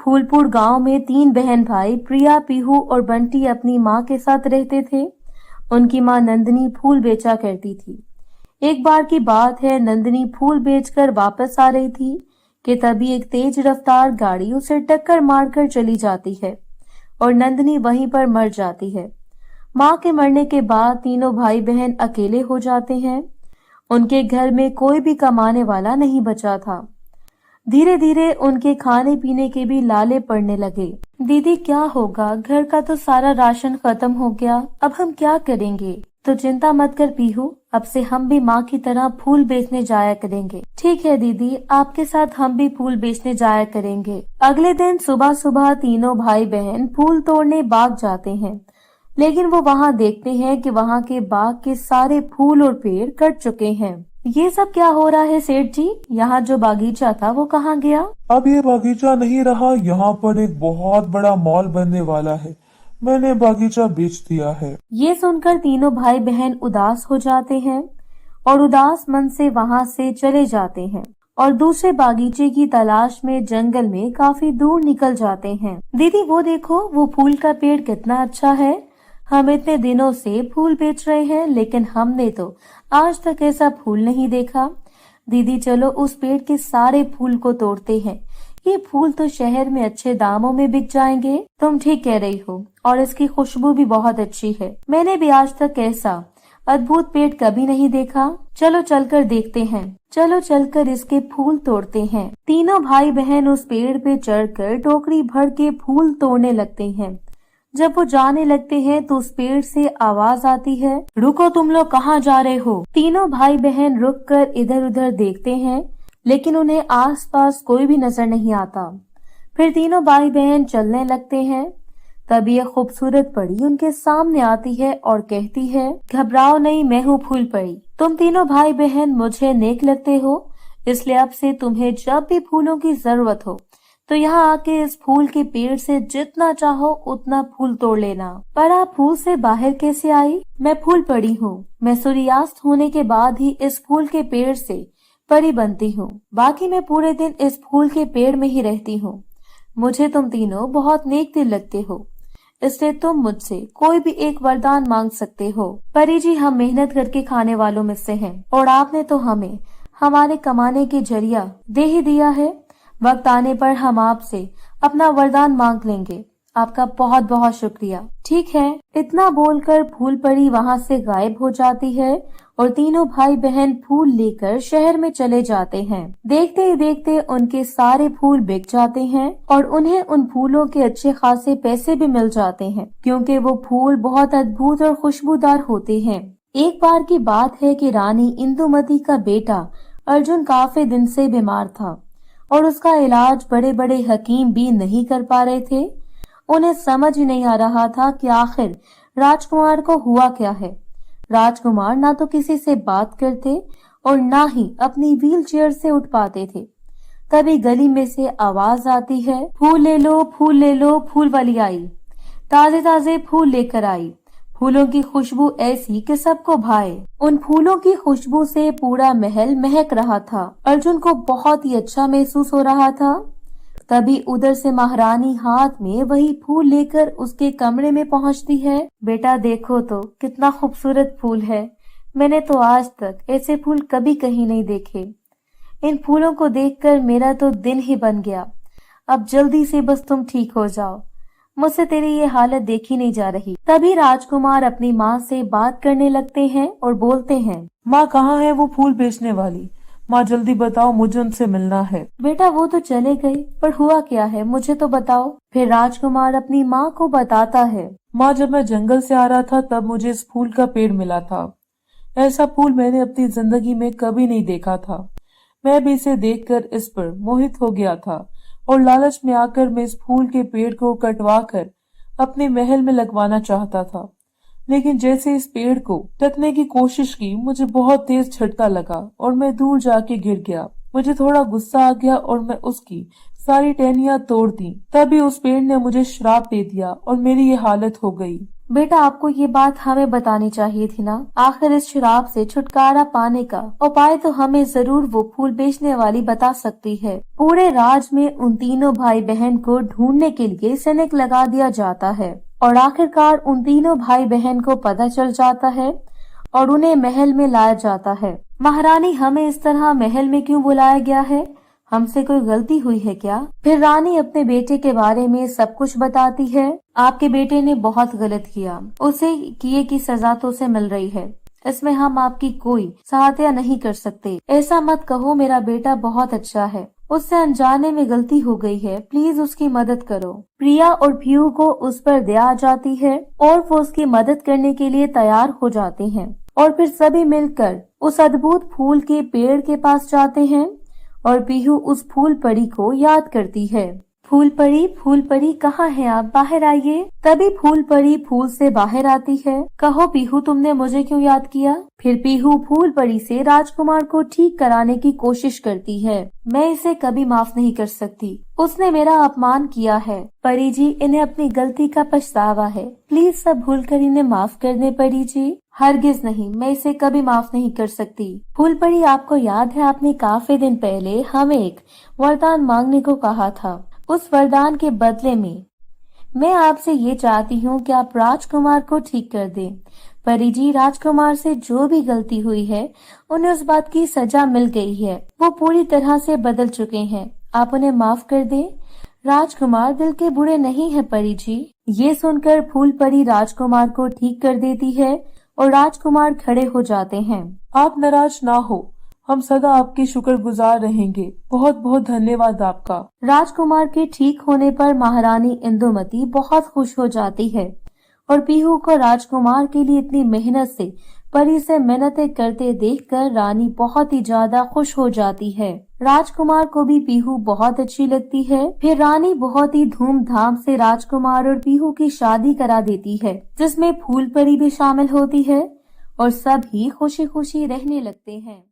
फूलपुर गांव में 3 बहन भाई प्रिया, पीहू और बंटी अपनी माँ के साथ रहते थे। उनकी माँ नंदनी फूल बेचा करती थी। एक बार की बात है, नंदनी फूल बेचकर वापस आ रही थी कि तभी एक तेज रफ्तार गाड़ी उसे टक्कर मारकर चली जाती है और नंदनी वहीं पर मर जाती है। माँ के मरने के बाद तीनों भाई बहन अकेले हो जाते हैं। उनके घर में कोई भी कमाने वाला नहीं बचा था। धीरे धीरे उनके खाने पीने के भी लाले पड़ने लगे। दीदी क्या होगा, घर का तो सारा राशन खत्म हो गया, अब हम क्या करेंगे? तो चिंता मत कर पीहू, अब से हम भी माँ की तरह फूल बेचने जाया करेंगे। ठीक है दीदी, आपके साथ हम भी फूल बेचने जाया करेंगे। अगले दिन सुबह सुबह तीनों भाई बहन फूल तोड़ने बाग जाते हैं, लेकिन वो वहाँ देखते हैं कि वहाँ के बाग के सारे फूल और पेड़ कट चुके हैं। ये सब क्या हो रहा है सेठ जी? यहाँ जो बागीचा था वो कहाँ गया? अब ये बागीचा नहीं रहा, यहाँ पर एक बहुत बड़ा मॉल बनने वाला है। मैंने बागीचा बेच दिया है। ये सुनकर तीनों भाई बहन उदास हो जाते हैं और उदास मन से वहाँ से चले जाते हैं और दूसरे बागीचे की तलाश में जंगल में काफी दूर निकल जाते हैं। दीदी वो देखो, वो फूल का पेड़ कितना अच्छा है। हम इतने दिनों से फूल बेच रहे हैं, लेकिन हमने तो आज तक ऐसा फूल नहीं देखा। दीदी चलो उस पेड़ के सारे फूल को तोड़ते हैं, ये फूल तो शहर में अच्छे दामों में बिक जाएंगे। तुम ठीक कह रही हो, और इसकी खुशबू भी बहुत अच्छी है। मैंने भी आज तक ऐसा अद्भुत पेड़ कभी नहीं देखा। चलो चलकर देखते हैं। चलो चलकर इसके फूल तोड़ते हैं। तीनों भाई बहन उस पेड़ पे चढ़कर टोकरी भर के फूल तोड़ने लगते हैं। जब वो जाने लगते हैं तो उस पेड़ से आवाज आती है, रुको तुम लोग कहाँ जा रहे हो? तीनों भाई बहन रुककर इधर उधर देखते हैं, लेकिन उन्हें आसपास कोई भी नजर नहीं आता। फिर तीनों भाई बहन चलने लगते हैं। तभी एक खूबसूरत परी उनके सामने आती है और कहती है, घबराओ नहीं, मैं हूँ फूल परी। तुम तीनों भाई बहन मुझे नेक लगते हो, इसलिए अब से तुम्हें जब भी फूलों की जरूरत हो तो यहाँ आके इस फूल के पेड़ से जितना चाहो उतना फूल तोड़ लेना। पर आप फूल से बाहर कैसे आई? मैं फूल परी हूँ। मैं सूर्यास्त होने के बाद ही इस फूल के पेड़ से परी बनती हूँ। बाकी मैं पूरे दिन इस फूल के पेड़ में ही रहती हूँ। मुझे तुम तीनों बहुत नेक दिल लगते हो, इसलिए तुम मुझसे कोई भी एक वरदान मांग सकते हो। परी जी, हम मेहनत करके खाने वालों में से हैं और आपने तो हमें हमारे कमाने के जरिया दे ही दिया है। वक्त आने पर हम आपसे अपना वरदान मांग लेंगे। आपका बहुत बहुत शुक्रिया। ठीक है, इतना बोलकर फूल परी वहाँ से गायब हो जाती है और तीनों भाई बहन फूल लेकर शहर में चले जाते हैं। देखते ही देखते उनके सारे फूल बिक जाते हैं और उन्हें उन फूलों के अच्छे खासे पैसे भी मिल जाते हैं, क्योंकि वो फूल बहुत अद्भुत और खुशबूदार होते हैं। एक बार की बात है कि रानी इंदुमती का बेटा अर्जुन काफी दिन से बीमार था और उसका इलाज बड़े बड़े हकीम भी नहीं कर पा रहे थे। उन्हें समझ ही नहीं आ रहा था कि आखिर राजकुमार को हुआ क्या है। राजकुमार ना तो किसी से बात करते और ना ही अपनी व्हील चेयर से उठ पाते थे। तभी गली में से आवाज आती है, फूल ले लो, फूल ले लो, फूल वाली आई, ताजे ताजे फूल लेकर आई। फूलों की खुशबू ऐसी कि सबको भाए। उन फूलों की खुशबू से पूरा महल महक रहा था। अर्जुन को बहुत ही अच्छा महसूस हो रहा था। तभी उधर से महारानी हाथ में वही फूल लेकर उसके कमरे में पहुंचती है। बेटा देखो तो कितना खूबसूरत फूल है, मैंने तो आज तक ऐसे फूल कभी कहीं नहीं देखे। इन फूलों को देखकर मेरा तो दिन ही बन गया। अब जल्दी से बस तुम ठीक हो जाओ, मुझसे तेरी ये हालत देखी नहीं जा रही। तभी राजकुमार अपनी माँ से बात करने लगते हैं और बोलते हैं, माँ कहाँ है वो फूल बेचने वाली? माँ जल्दी बताओ, मुझे उनसे मिलना है। बेटा वो तो चले गए, पर हुआ क्या है मुझे तो बताओ। फिर राजकुमार अपनी माँ को बताता है, माँ जब मैं जंगल से आ रहा था तब मुझे इस फूल का पेड़ मिला था। ऐसा फूल मैंने अपनी जिंदगी में कभी नहीं देखा था। मैं भी इसे देखकर इस पर मोहित हो गया था और लालच में आकर मैं इस फूल के पेड़ को कटवा कर अपने महल में लगवाना चाहता था। लेकिन जैसे इस पेड़ को ढकने की कोशिश की, मुझे बहुत तेज झटका लगा और मैं दूर जाके गिर गया। मुझे थोड़ा गुस्सा आ गया और मैं उसकी सारी टहनियां तोड़ दी। तभी उस पेड़ ने मुझे श्राप दे दिया और मेरी ये हालत हो गई। बेटा आपको ये बात हमें बतानी चाहिए थी ना। आखिर इस शराब से छुटकारा पाने का उपाय तो हमें जरूर वो फूल बेचने वाली बता सकती है। पूरे राज में उन तीनों भाई बहन को ढूंढने के लिए सैनिक लगा दिया जाता है और आखिरकार उन तीनों भाई बहन को पता चल जाता है और उन्हें महल में लाया जाता है। महारानी, हमें इस तरह महल में क्यों बुलाया गया है? हमसे कोई गलती हुई है क्या? फिर रानी अपने बेटे के बारे में सब कुछ बताती है। आपके बेटे ने बहुत गलत किया, उसे किए की सजा तो उसे मिल रही है, इसमें हम आपकी कोई सहायता नहीं कर सकते। ऐसा मत कहो, मेरा बेटा बहुत अच्छा है, उससे अनजाने में गलती हो गई है, प्लीज उसकी मदद करो। प्रिया और पीहू को उस पर दया आ जाती है और वो उसकी मदद करने के लिए तैयार हो जाते हैं और फिर सभी मिलकर उस अद्भुत फूल के पेड़ के पास जाते हैं और पीहू उस फूल परी को याद करती है। फूल परी कहाँ है आप? बाहर आइए। तभी फूल परी फूल से बाहर आती है। कहो पीहू, तुमने मुझे क्यों याद किया? फिर पीहू फूल परी से राजकुमार को ठीक कराने की कोशिश करती है। मैं इसे कभी माफ नहीं कर सकती, उसने मेरा अपमान किया है। परी जी, इन्हें अपनी गलती का पछतावा है, प्लीज सब भूलकर इन्हें माफ कर दें परी जी। हरगिज नहीं, मैं इसे कभी माफ नहीं कर सकती। फूल परी, आपको याद है आपने काफी दिन पहले हमें एक वरदान मांगने को कहा था। उस वरदान के बदले में मैं आपसे ये चाहती हूँ कि आप राजकुमार को ठीक कर दें। परी जी, राजकुमार से जो भी गलती हुई है उन्हें उस बात की सजा मिल गई है, वो पूरी तरह से बदल चुके हैं, आप उन्हें माफ कर दें। राजकुमार दिल के बुरे नहीं है परी जी। ये सुनकर फूल परी राजकुमार को ठीक कर देती है और राजकुमार खड़े हो जाते हैं। आप नाराज ना हो, हम सदा आपके शुक्रगुजार रहेंगे। बहुत बहुत धन्यवाद आपका। राजकुमार के ठीक होने पर महारानी इंदुमती बहुत खुश हो जाती है और पीहू को राजकुमार के लिए इतनी मेहनत से परी से मिन्नतें करते देखकर रानी बहुत ही ज्यादा खुश हो जाती है। राजकुमार को भी पीहू बहुत अच्छी लगती है। फिर रानी बहुत ही धूमधाम से राजकुमार और पीहू की शादी करा देती है, जिसमें फूल परी भी शामिल होती है और सब ही खुशी खुशी रहने लगते हैं।